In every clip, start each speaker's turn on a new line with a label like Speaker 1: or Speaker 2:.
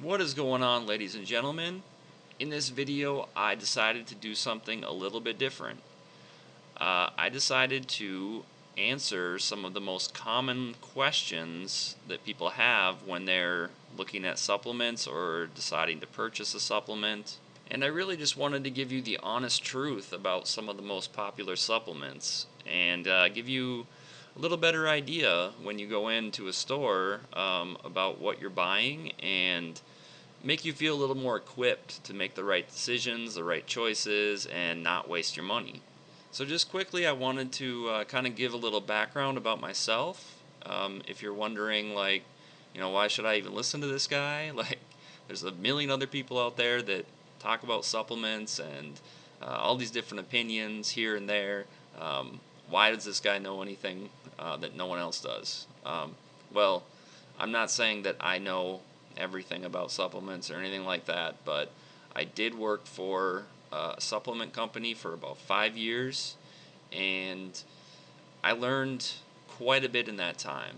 Speaker 1: What is going on, ladies and gentlemen? In this video, I decided to do something a little bit different. I decided to answer some of the most common questions that people have when they're looking at supplements or deciding to purchase a supplement. And I really just wanted to give you the honest truth about some of the most popular supplements and give you a little better idea when you go into a store about what you're buying and make you feel a little more equipped to make the right decisions, the right choices, and not waste your money. So just quickly, I wanted to kind of give a little background about myself. If you're wondering, like, why should I even listen to this guy? Like, there's a million other people out there that talk about supplements and all these different opinions here and there. Why does this guy know anything that no one else does? Well, I'm not saying that I know everything about supplements or anything like that, but I did work for a supplement company for about 5 years, and I learned quite a bit in that time.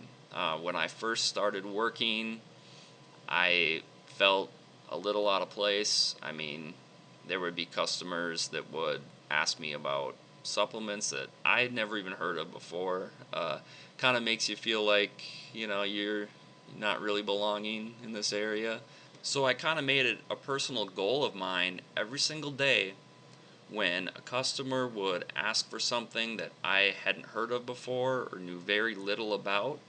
Speaker 1: When I first started working, I felt a little out of place. I mean, there would be customers that would ask me about supplements that I had never even heard of before. Kind of makes you feel like, you're not really belonging in this area. So I kind of made it a personal goal of mine every single day when a customer would ask for something that I hadn't heard of before or knew very little about.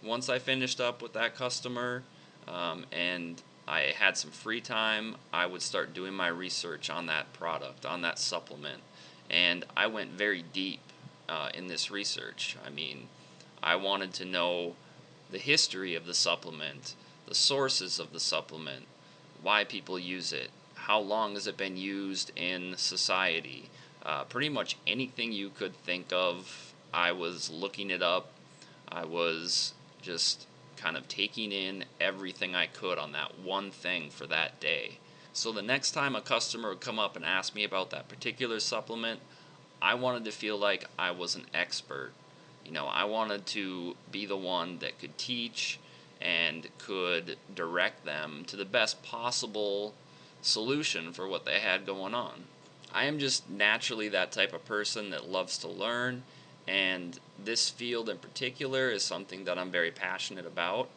Speaker 1: Once I finished up with that customer and I had some free time, I would start doing my research on that product, on that supplement. And I went very deep in this research. I mean, I wanted to know the history of the supplement, the sources of the supplement, why people use it, how long has it been used in society. Pretty much anything you could think of, I was looking it up. I was just kind of taking in everything I could on that one thing for that day. So the next time a customer would come up and ask me about that particular supplement, I wanted to feel like I was an expert. I wanted to be the one that could teach and could direct them to the best possible solution for what they had going on. I am just naturally that type of person that loves to learn, and this field in particular is something that I'm very passionate about,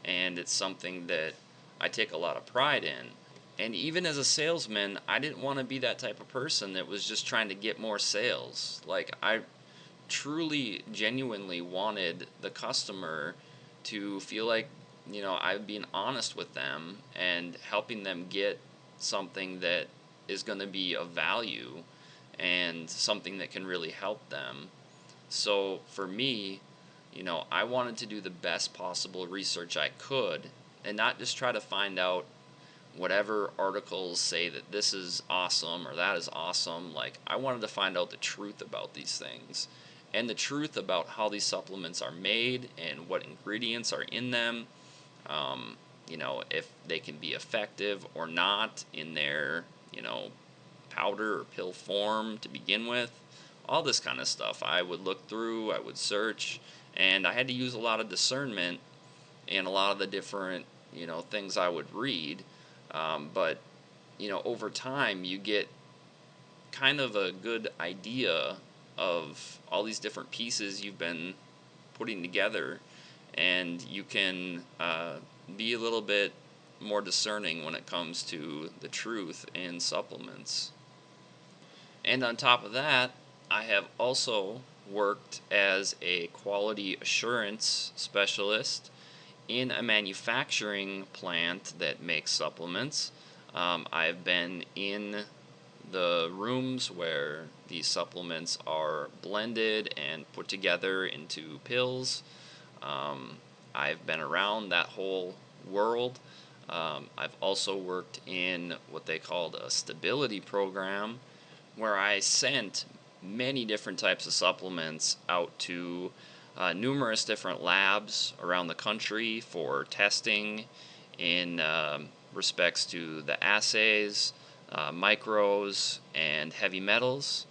Speaker 1: and it's something that I take a lot of pride in. And even as a salesman, I didn't want to be that type of person that was just trying to get more sales. Like, I truly, genuinely wanted the customer to feel like, I'm being honest with them and helping them get something that is going to be of value and something that can really help them. So for me, I wanted to do the best possible research I could and not just try to find out whatever articles say that this is awesome or that is awesome. Like, I wanted to find out the truth about these things and the truth about how these supplements are made and what ingredients are in them. If they can be effective or not in their, powder or pill form to begin with. All this kind of stuff I would look through, I would search, and I had to use a lot of discernment in a lot of the different, things I would read. But, over time, you get kind of a good idea of all these different pieces you've been putting together, and you can be a little bit more discerning when it comes to the truth in supplements. And on top of that, I have also worked as a quality assurance specialist in a manufacturing plant that makes supplements. I've been in the rooms where these supplements are blended and put together into pills. I've been around that whole world. I've also worked in what they called a stability program, where I sent many different types of supplements out to numerous different labs around the country for testing in respects to the assays, micros, and heavy metals.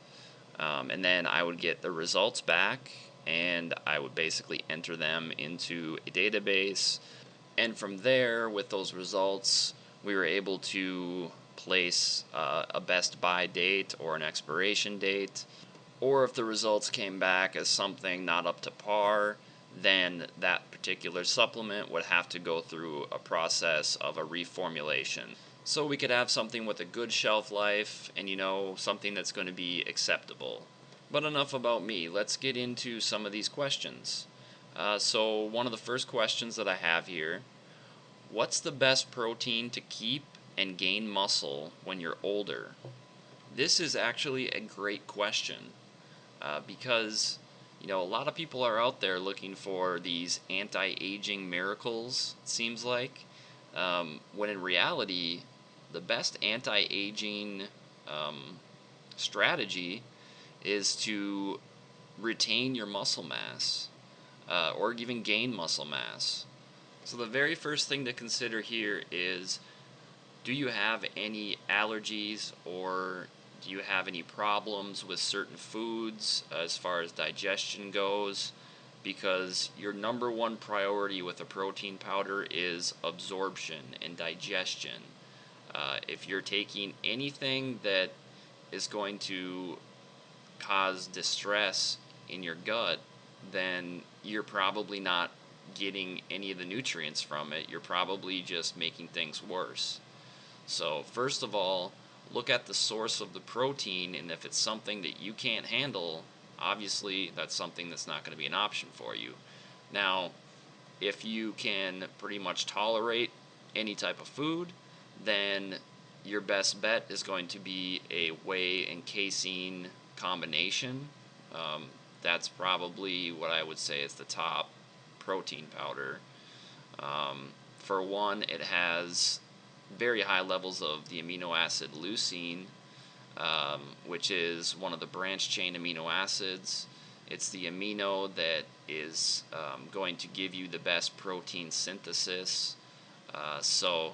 Speaker 1: And then I would get the results back, and I would basically enter them into a database And from there, with those results, we were able to place a best buy date or an expiration date. Or if the results came back as something not up to par, then that particular supplement would have to go through a process of a reformulation. So we could have something with a good shelf life and, something that's going to be acceptable. But enough about me. Let's get into some of these questions. So one of the first questions that I have here: what's the best protein to keep and gain muscle when you're older? This is actually a great question, because a lot of people are out there looking for these anti-aging miracles, it seems like, when in reality the best anti-aging strategy is to retain your muscle mass, or even gain muscle mass. So the very first thing to consider here is, do you have any allergies, or do you have any problems with certain foods as far as digestion goes? Because your number one priority with a protein powder is absorption and digestion. If you're taking anything that is going to cause distress in your gut, then you're probably not getting any of the nutrients from it. You're probably just making things worse. So first of all, look at the source of the protein, and if it's something that you can't handle, obviously that's something that's not going to be an option for you. Now, if you can pretty much tolerate any type of food, then your best bet is going to be a whey and casein combination. That's probably what I would say is the top protein powder. For one, it has very high levels of the amino acid leucine, which is one of the branch chain amino acids. It's the amino that is going to give you the best protein synthesis. So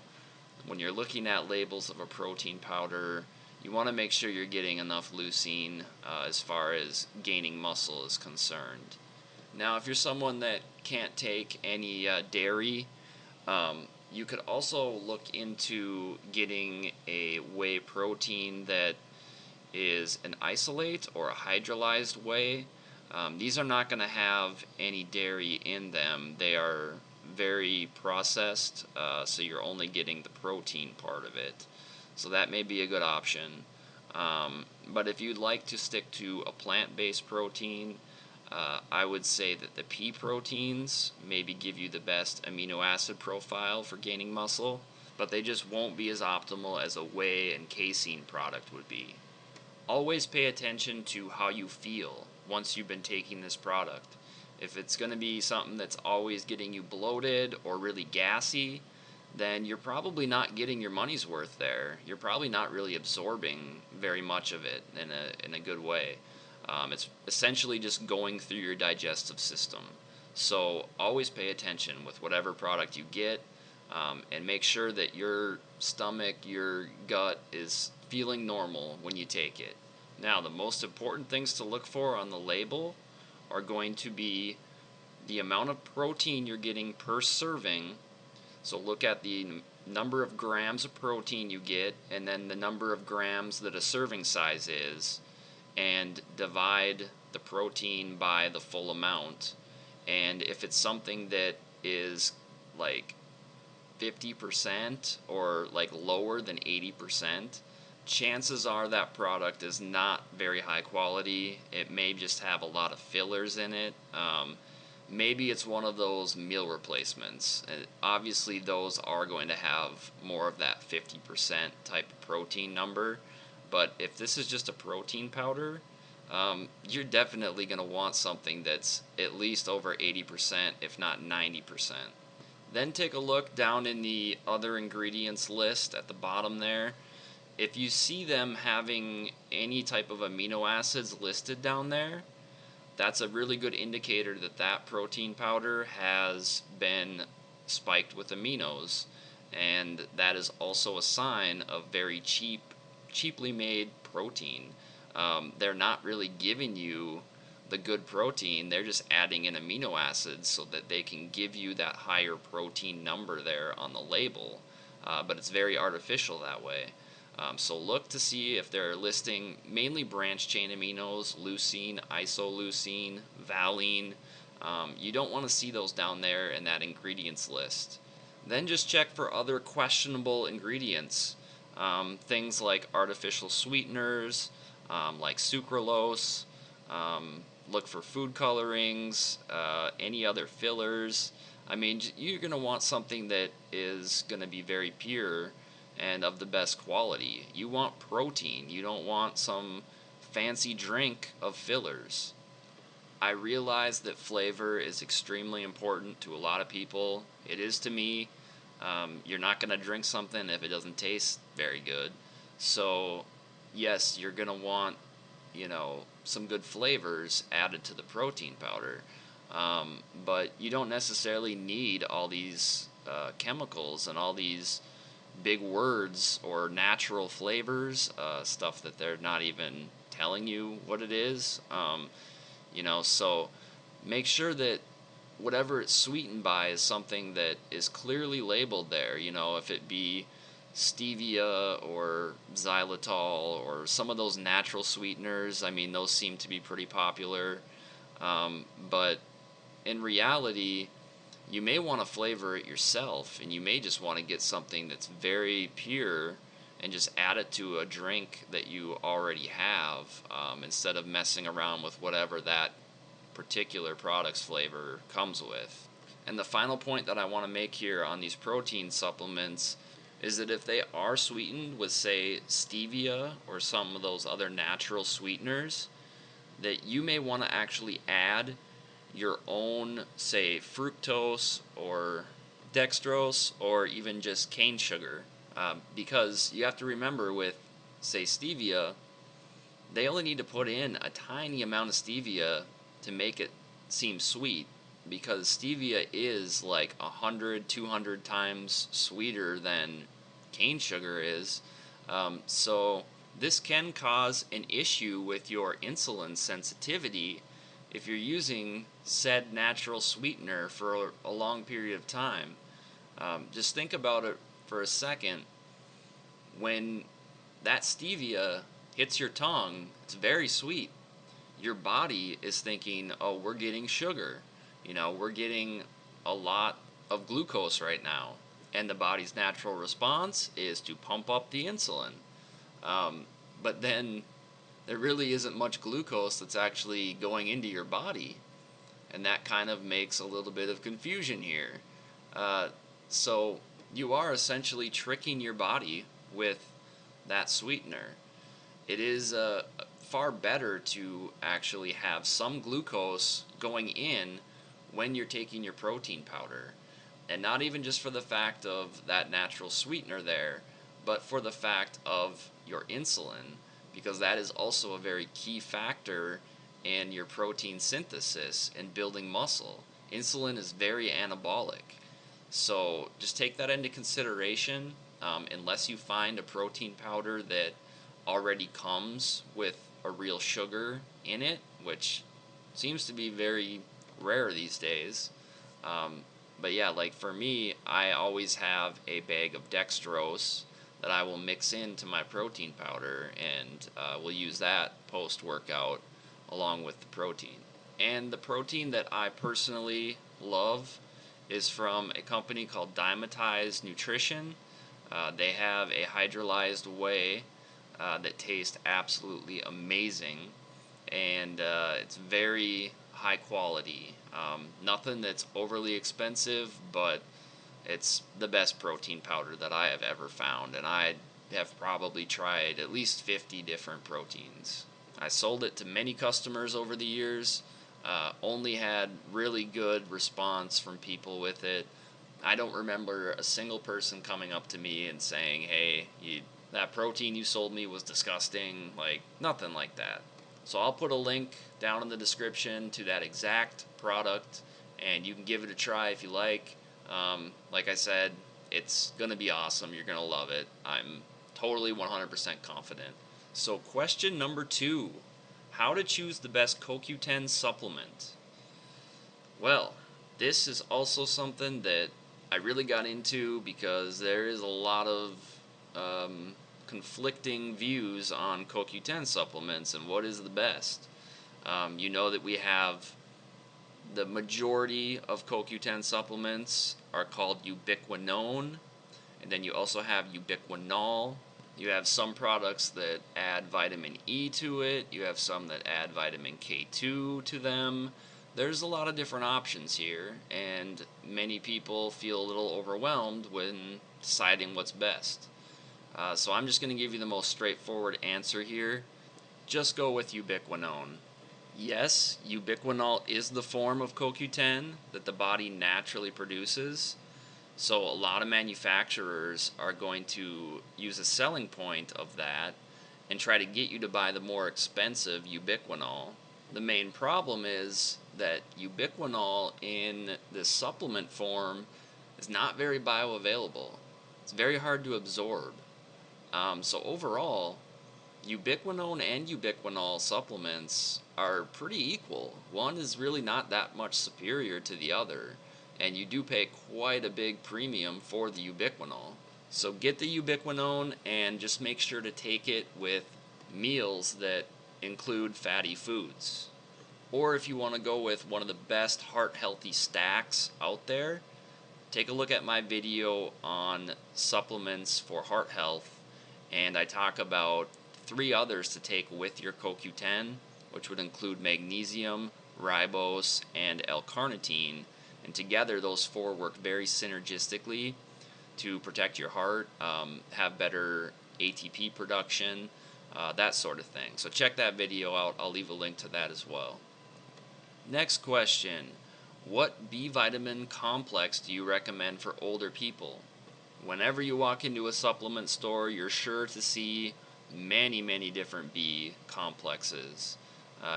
Speaker 1: when you're looking at labels of a protein powder, you want to make sure you're getting enough leucine as far as gaining muscle is concerned. Now, if you're someone that can't take any dairy, you could also look into getting a whey protein that is an isolate or a hydrolyzed whey. These are not going to have any dairy in them. They are very processed, so you're only getting the protein part of it. So that may be a good option. But if you'd like to stick to a plant-based protein, I would say that the pea proteins maybe give you the best amino acid profile for gaining muscle, but they just won't be as optimal as a whey and casein product would be. Always pay attention to how you feel once you've been taking this product. If it's going to be something that's always getting you bloated or really gassy, then you're probably not getting your money's worth there. You're probably not really absorbing very much of it in a good way. It's essentially just going through your digestive system. So always pay attention with whatever product you get, and make sure that your stomach, your gut is feeling normal when you take it. Now, the most important things to look for on the label are going to be the amount of protein you're getting per serving. So look at the number of grams of protein you get, and then the number of grams that a serving size is, and divide the protein by the full amount. And if it's something that is like 50% or like lower than 80%, chances are that product is not very high quality. It may just have a lot of fillers in it. Maybe it's one of those meal replacements. Obviously, those are going to have more of that 50% type of protein number. But if this is just a protein powder, you're definitely going to want something that's at least over 80%, if not 90%. Then take a look down in the other ingredients list at the bottom there. If you see them having any type of amino acids listed down there, that's a really good indicator that that protein powder has been spiked with aminos, and that is also a sign of very cheaply made protein. They're not really giving you the good protein, they're just adding in amino acids so that they can give you that higher protein number there on the label. But it's very artificial that way. So look to see if they're listing mainly branched chain aminos, leucine, isoleucine, valine. You don't want to see those down there in that ingredients list. Then just check for other questionable ingredients. Things like artificial sweeteners, like sucralose. Look for food colorings, any other fillers. I mean, you're going to want something that is going to be very pure and of the best quality. You want protein. You don't want some fancy drink of fillers. I realize that flavor is extremely important to a lot of people. It is to me. You're not going to drink something if it doesn't taste very good. So, yes, you're going to want, some good flavors added to the protein powder. But you don't necessarily need all these chemicals and all these big words or natural flavors, stuff that they're not even telling you what it is. So make sure that whatever it's sweetened by is something that is clearly labeled there. If it be stevia or xylitol or some of those natural sweeteners, I mean, those seem to be pretty popular. But in reality, you may want to flavor it yourself, and you may just want to get something that's very pure and just add it to a drink that you already have, instead of messing around with whatever that particular product's flavor comes with. And the final point that I want to make here on these protein supplements is that if they are sweetened with, say, stevia or some of those other natural sweeteners, that you may want to actually add your own, say, fructose or dextrose or even just cane sugar. Because you have to remember with, say, stevia, they only need to put in a tiny amount of stevia to make it seem sweet, because stevia is like 100, 200 times sweeter than cane sugar is. So this can cause an issue with your insulin sensitivity if you're using said natural sweetener for a long period of time. Just think about it for a second. When that stevia hits your tongue, it's very sweet. Your body is thinking, oh, we're getting sugar. We're getting a lot of glucose right now. And the body's natural response is to pump up the insulin. But then there really isn't much glucose that's actually going into your body. And that kind of makes a little bit of confusion here. So you are essentially tricking your body with that sweetener. It is far better to actually have some glucose going in when you're taking your protein powder. And not even just for the fact of that natural sweetener there, but for the fact of your insulin, because that is also a very key factor in your protein synthesis and building muscle. Insulin is very anabolic. So just take that into consideration, unless you find a protein powder that already comes with a real sugar in it, which seems to be very rare these days. But yeah, like for me, I always have a bag of dextrose that I will mix into my protein powder, and we'll use that post-workout along with the protein. And the protein that I personally love is from a company called Dimetized Nutrition. They have a hydrolyzed whey that tastes absolutely amazing, and it's very high quality. Nothing that's overly expensive, but it's the best protein powder that I have ever found, and I have probably tried at least 50 different proteins. I sold it to many customers over the years, only had really good response from people with it. I don't remember a single person coming up to me and saying, hey, that protein you sold me was disgusting, like nothing like that. So I'll put a link down in the description to that exact product, and you can give it a try if you like. Like I said, it's going to be awesome. You're going to love it. I'm totally 100% confident. So question number 2, How to choose the best CoQ10 supplement. Well, this is also something that I really got into because there is a lot of conflicting views on CoQ10 supplements and what is the best. You know that we have the majority of CoQ10 supplements are called ubiquinone, and then you also have ubiquinol. You have some products that add vitamin E to it, you have some that add vitamin K2 to them. There's a lot of different options here, and many people feel a little overwhelmed when deciding what's best. So I'm just going to give you the most straightforward answer here. Just go with ubiquinone. Yes, ubiquinol is the form of CoQ10 that the body naturally produces. So a lot of manufacturers are going to use a selling point of that and try to get you to buy the more expensive ubiquinol. The main problem is that ubiquinol in this supplement form is not very bioavailable. It's very hard to absorb. So overall, ubiquinone and ubiquinol supplements are pretty equal. One is really not that much superior to the other, and you do pay quite a big premium for the ubiquinol. So get the ubiquinone and just make sure to take it with meals that include fatty foods. Or if you want to go with one of the best heart healthy stacks out there, take a look at my video on supplements for heart health, and I talk about 3 others to take with your CoQ10, which would include magnesium, ribose, and L-carnitine. And together, those 4 work very synergistically to protect your heart, have better ATP production, that sort of thing. So check that video out. I'll leave a link to that as well. Next question. What B vitamin complex do you recommend for older people? Whenever you walk into a supplement store, you're sure to see many different B complexes.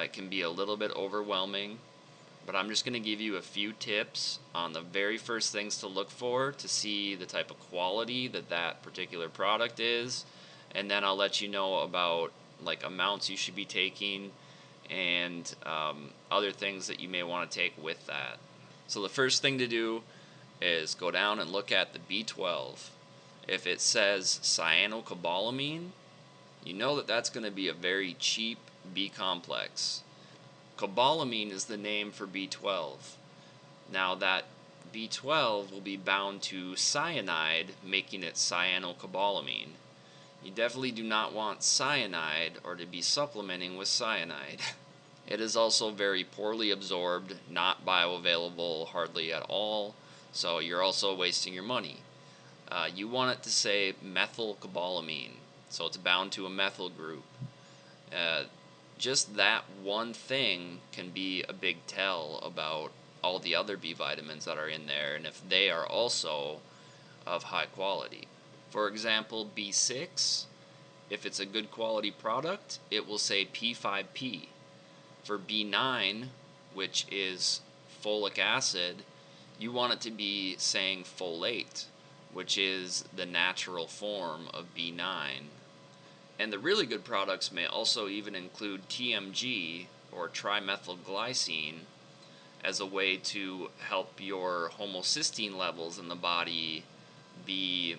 Speaker 1: It can be a little bit overwhelming, but I'm just going to give you a few tips on the very first things to look for to see the type of quality that that particular product is, and then I'll let you know about like amounts you should be taking and other things that you may want to take with that. So the first thing to do is go down and look at the B12. If it says cyanocobalamin, you know that that's going to be a very cheap B complex. Cobalamin is the name for B12. Now that B12 will be bound to cyanide, making it cyanocobalamin. You definitely do not want cyanide or to be supplementing with cyanide. It is also very poorly absorbed, not bioavailable hardly at all, so you're also wasting your money. You want it to say methylcobalamin, so it's bound to a methyl group. Just that one thing can be a big tell about all the other B vitamins that are in there and if they are also of high quality. For example, B6, if it's a good quality product, it will say P5P. For B9, which is folic acid, you want it to be saying folate, which is the natural form of B9. And the really good products may also even include TMG, or trimethylglycine, as a way to help your homocysteine levels in the body be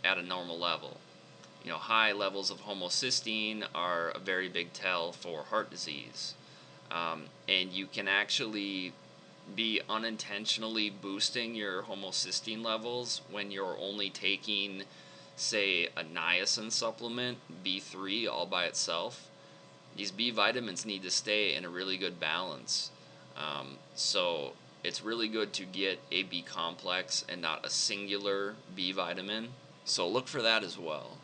Speaker 1: at a normal level. You know, high levels of homocysteine are a very big tell for heart disease. And you can actually be unintentionally boosting your homocysteine levels when you're only taking, say, a niacin supplement, B3, all by itself. These B vitamins need to stay in a really good balance. So it's really good to get a B complex and not a singular B vitamin. So look for that as well.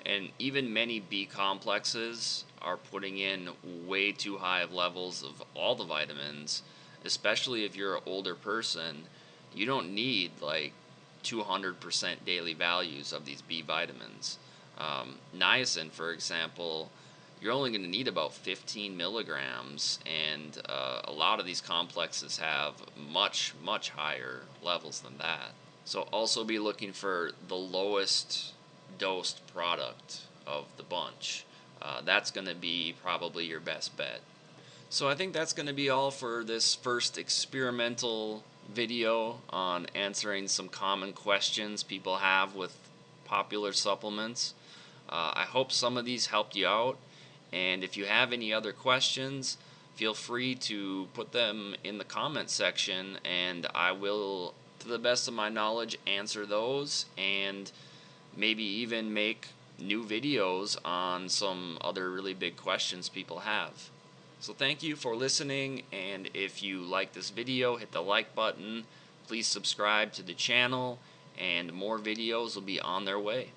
Speaker 1: And even many B complexes are putting in way too high of levels of all the vitamins, especially if you're an older person. You don't need like 200% daily values of these B vitamins. Niacin, for example, you're only going to need about 15 milligrams, and a lot of these complexes have much higher levels than that. So also be looking for the lowest dosed product of the bunch. that's going to be probably your best bet. So I think that's going to be all for this first experimental video on answering some common questions people have with popular supplements. I hope some of these helped you out, and if you have any other questions, feel free to put them in the comment section, and I will, to the best of my knowledge, answer those and maybe even make new videos on some other really big questions people have. So thank you for listening, and if you like this video, hit the like button. Please subscribe to the channel, and more videos will be on their way.